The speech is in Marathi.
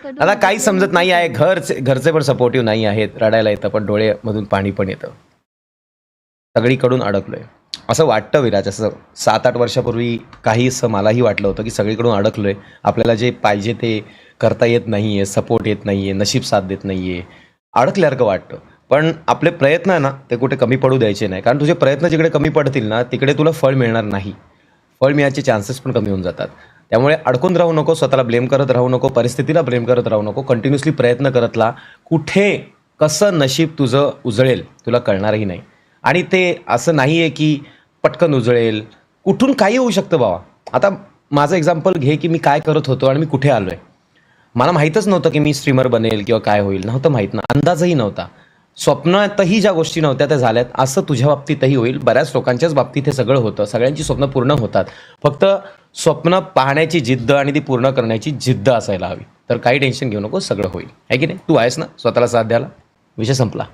आता काही समजत नाही आहे, घरचे पण सपोर्टिव्ह नाही आहेत, रडायला येतं पण डोळ्यामधून पाणी पण येतं, सगळीकडून अडकलोय असं वाटतं विराज. असं 7-8 वर्षापूर्वी काही असं मलाही वाटलं होतं की सगळीकडून अडकलोय, आपल्याला जे पाहिजे ते करता येत नाही आहे, सपोर्ट येत नाही आहे, नशीब साथ देत नाही आहे, अडकल्यासारखं वाटतं. पण आपले प्रयत्न आहे ना ते कुठे कमी पडू द्यायचे नाही, कारण तुझे प्रयत्न जिकडे कमी पडतील ना तिकडे तुला फळ मिळणार नाही, फळ मिळायचे चान्सेस पण कमी होऊन जातात. त्यामुळे अडकून राहू नको, स्वतःला ब्लेम करत राहू नको, परिस्थितीला ब्लेम करत राहू नको, कंटिन्युअसली प्रयत्न करत राहा. कुठे कसं नशीब तुझं उजळेल तुला कळणारही नाही. आणि ते असं नाही आहे की पटकन उजळेल, कुठून काही होऊ शकतं बाबा. आता माझं एक्झाम्पल घे की मी काय करत होतो आणि मी कुठे आलो आहे. मला माहीतच नव्हतं की मी स्ट्रीमर बनेल किंवा काय होईल, नव्हतं माहीत ना, अंदाजही नव्हता. स्वप्नातही ज्या गोष्टी नव्हत्या त्या झाल्यात, असं तुझ्या बाबतीतही होईल. बऱ्याच लोकांच्याच बाबतीत हे सगळं होतं, सगळ्यांची स्वप्न पूर्ण होतात. फक्त स्वप्न पाहण्याची जिद्द आणि ती पूर्ण करण्याची जिद्द असायला हवी. तर काही टेन्शन घेऊ नको, सगळं होईल, आहे की नाही. तू आहेस ना स्वतःला साथ द्यायला, विषय संपला.